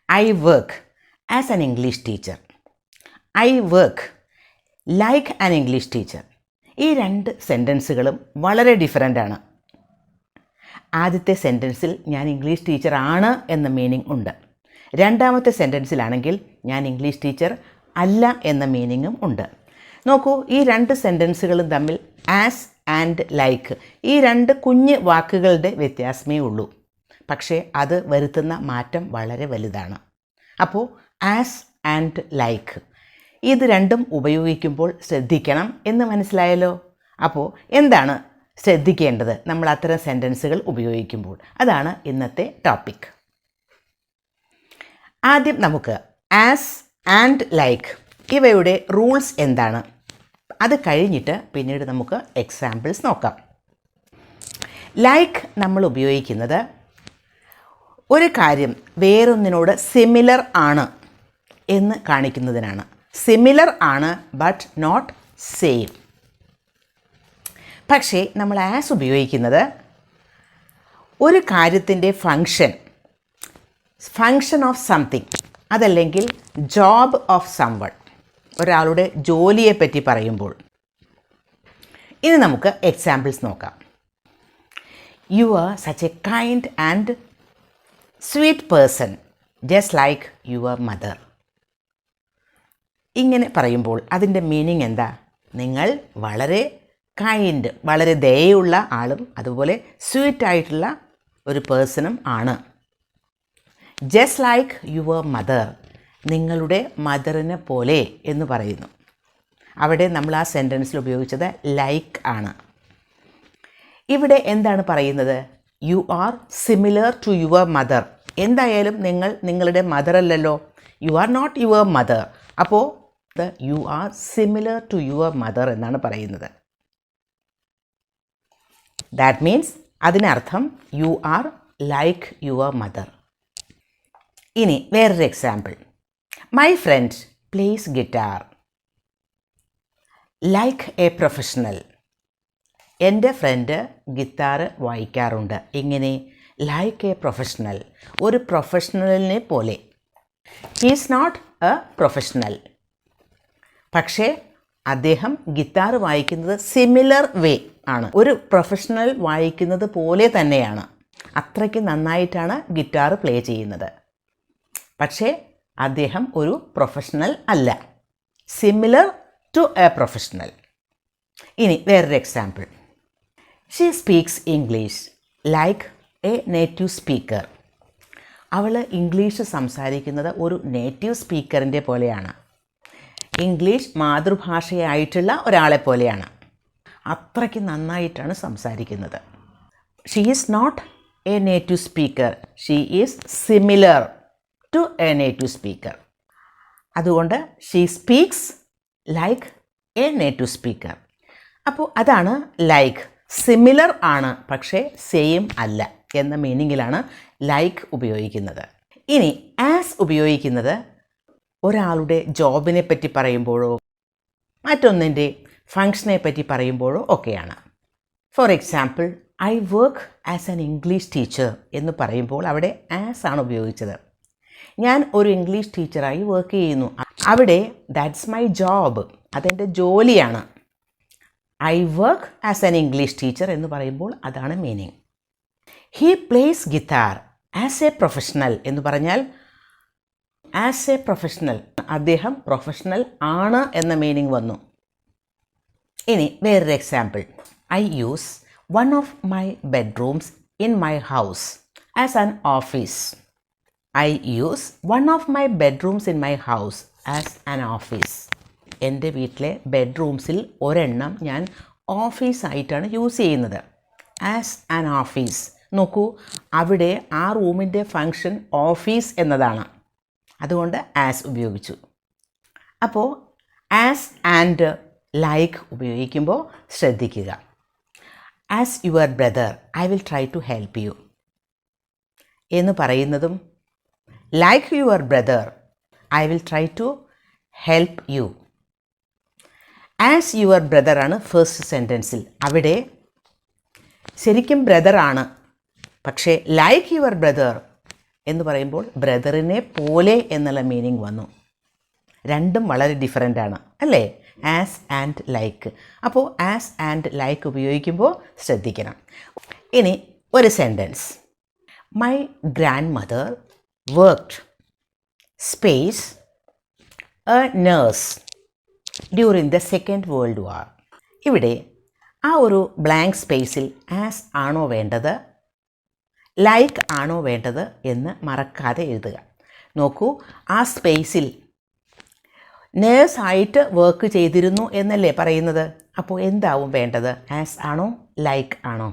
I work as an English teacher. I work like an English teacher. ഈ രണ്ട് സെൻറ്റൻസുകളും വളരെ ഡിഫറൻ്റാണ്. ആദ്യത്തെ സെൻറ്റൻസിൽ ഞാൻ ഇംഗ്ലീഷ് ടീച്ചർ ആണ് എന്ന മീനിങ് ഉണ്ട്. രണ്ടാമത്തെ സെൻറ്റൻസിലാണെങ്കിൽ ഞാൻ ഇംഗ്ലീഷ് ടീച്ചർ അല്ല എന്ന മീനിങ്ങും ഉണ്ട്. നോക്കൂ, ഈ രണ്ട് സെൻറ്റൻസുകളും തമ്മിൽ ആസ് ആൻഡ് ലൈക്ക് ഈ രണ്ട് കുഞ്ഞ് വാക്കുകളുടെ വ്യത്യാസമേ ഉള്ളൂ. പക്ഷേ അത് വരുത്തുന്ന മാറ്റം വളരെ വലുതാണ്. അപ്പോൾ ആസ് ആൻഡ് ലൈക്ക് ഇത് രണ്ടും ഉപയോഗിക്കുമ്പോൾ ശ്രദ്ധിക്കണം എന്ന് മനസ്സിലായല്ലോ. അപ്പോൾ എന്താണ് ശ്രദ്ധിക്കേണ്ടത് നമ്മൾ അത്തരം സെൻറ്റൻസുകൾ ഉപയോഗിക്കുമ്പോൾ? അതാണ് ഇന്നത്തെ ടോപ്പിക്. ആദ്യം നമുക്ക് ആസ് ആൻഡ് ലൈക്ക് ഇവയുടെ റൂൾസ് എന്താണ്, അത് കഴിഞ്ഞിട്ട് പിന്നീട് നമുക്ക് എക്സാമ്പിൾസ് നോക്കാം. ലൈക്ക് നമ്മൾ ഉപയോഗിക്കുന്നത് ഒരു കാര്യം വേറൊന്നിനോട് സിമിലർ ആണ് എന്ന് കാണിക്കുന്നതിനാണ്. സിമിലർ ആണ് ബട്ട് നോട്ട് സെയിം. പക്ഷേ നമ്മൾ ആസ് ഉപയോഗിക്കുന്നത് ഒരു കാര്യത്തിൻ്റെ ഫങ്ഷൻ ഓഫ് സംതിങ്, അതല്ലെങ്കിൽ ജോബ് ഓഫ് സംവൺ, ഒരാളുടെ ജോലിയെപ്പറ്റി പറയുമ്പോൾ. ഇനി നമുക്ക് എക്സാമ്പിൾസ് നോക്കാം. You are such A kind and sweet person just like your mother. ഇങ്ങനെ പറയുമ്പോൾ അതിൻ്റെ മീനിങ് എന്താ? നിങ്ങൾ വളരെ കൈൻഡ്, വളരെ ദയയുള്ള ആളും അതുപോലെ സ്വീറ്റായിട്ടുള്ള ഒരു പേഴ്സണും ആണ്. ജസ്റ്റ് ലൈക്ക് യുവർ മദർ, നിങ്ങളുടെ മദറിനെ പോലെ എന്ന് പറയുന്നു. അവിടെ നമ്മൾ ആ സെൻറ്റൻസിൽ ഉപയോഗിച്ചത് ലൈക്ക് ആണ്. ഇവിടെ എന്താണ് പറയുന്നത്? You are similar to your mother. എന്തായാലും നിങ്ങൾ നിങ്ങളുടെ മദർ അല്ലല്ലോ, you are not your mother. അപ്പോൾ you are similar to your mother എന്നാണ് പറയുന്നത്. ദാറ്റ് മീൻസ് അതിനർത്ഥം you are like your mother. ഇനി വേറൊരു example. My friend plays guitar like a professional. എൻ്റെ ഫ്രണ്ട് ഗിത്താർ വായിക്കാറുണ്ട്. ഇങ്ങനെ ലൈക്ക് എ പ്രൊഫഷണൽ, ഒരു പ്രൊഫഷണലിനെ പോലെ. He is not a professional, പക്ഷേ അദ്ദേഹം ഗിത്താർ വായിക്കുന്നത് സിമിലർ വേ ആണ്, ഒരു പ്രൊഫഷണൽ വായിക്കുന്നത് പോലെ തന്നെയാണ്. അത്രയ്ക്ക് നന്നായിട്ടാണ് ഗിറ്റാർ പ്ലേ ചെയ്യുന്നത്. പക്ഷേ അദ്ദേഹം ഒരു പ്രൊഫഷണൽ അല്ല, സിമിലർ ടു എ പ്രൊഫഷണൽ. ഇനി വേറൊരു example. She speaks English like a native speaker. അവൾ ഇംഗ്ലീഷ് സംസാരിക്കുന്നത് ഒരു നേറ്റീവ് സ്പീക്കറിൻ്റെ പോലെയാണ്, ഇംഗ്ലീഷ് മാതൃഭാഷയായിട്ടുള്ള ഒരാളെ പോലെയാണ്. അത്രയ്ക്ക് നന്നായിട്ടാണ് സംസാരിക്കുന്നത്. She is not a native speaker, she is similar to a native speaker. അതുകൊണ്ട് she speaks like a native speaker. അപ്പോൾ അതാണ് ലൈക്ക്. സിമിലർ ആണ് പക്ഷേ സെയിം അല്ല എന്ന മീനിങ്ങിലാണ് ലൈക്ക് ഉപയോഗിക്കുന്നത്. ഇനി ആസ് ഉപയോഗിക്കുന്നത് ഒരാളുടെ ജോബിനെ പറ്റി പറയുമ്പോഴോ മറ്റൊന്നിൻ്റെ ഫങ്ഷനെ പറ്റി പറയുമ്പോഴോ ഒക്കെയാണ്. For example, I work as an English teacher എന്ന് പറയുമ്പോൾ അവിടെ ആസ് ആണ് ഉപയോഗിച്ചത്. ഞാൻ ഒരു ഇംഗ്ലീഷ് ടീച്ചറായി വർക്ക് ചെയ്യുന്നു. അവിടെ ദാറ്റ്സ് മൈ ജോബ്, അതെൻ്റെ ജോലിയാണ്. I work as an English teacher എന്ന് പറയുമ്പോൾ അതാണ് meaning. He place guitar as A professional എന്ന് പറഞ്ഞാൽ ആസ് എ പ്രൊഫഷണൽ, അദ്ദേഹം പ്രൊഫഷണൽ ആണ് എന്ന മീനിങ് വന്നു. ഇനി വേറൊരു example. I use one of my bedrooms in my house as an office. I use one of my bedrooms in my house as an office. എൻ്റെ വീട്ടിലെ ബെഡ്റൂംസിൽ ഒരെണ്ണം ഞാൻ ഓഫീസായിട്ടാണ് യൂസ് ചെയ്യുന്നത്. As an office. നോക്കൂ, അവിടെ ആ റൂമിൻ്റെ ഫങ്ഷൻ ഓഫീസ് എന്നതാണ്, അതുകൊണ്ട് ആസ് ഉപയോഗിച്ചു. അപ്പോൾ ആസ് ആൻഡ് ലൈക്ക് ഉപയോഗിക്കുമ്പോൾ ശ്രദ്ധിക്കുക. As your brother I will try to help you എന്ന് പറയുന്നതും like your brother I will try to help you. As your ബ്രദറാണ് ഫസ്റ്റ് സെൻറ്റൻസിൽ. അവിടെ ശരിക്കും ബ്രദറാണ്, പക്ഷേ ലൈക്ക് യുവർ ബ്രദർ എന്ന് പറയുമ്പോൾ ബ്രദറിനെ പോലെ എന്നുള്ള മീനിങ് വന്നു. രണ്ടും വളരെ ഡിഫറൻ്റ് ആണ് അല്ലേ? As and like. അപ്പോൾ ആസ് ആൻഡ് ലൈക്ക് ഉപയോഗിക്കുമ്പോൾ ശ്രദ്ധിക്കണം. ഇനി ഒരു sentence. My grand mother worked space A nurse during the second world war. ഇവിടെ ആ ഒരു ബ്ലാങ്ക് സ്പേസിൽ ആസ് ആണോ വേണ്ടത്, ലൈക്ക് ആണോ വേണ്ടത് എന്ന് മറക്കാതെ എഴുതുക. നോക്കൂ, ആ സ്പേസിൽ നേഴ്സായിട്ട് വർക്ക് ചെയ്തിരുന്നു എന്നല്ലേ പറയുന്നത്. അപ്പോൾ എന്താവും വേണ്ടത്? ആസ് ആണോ ലൈക്ക് ആണോ?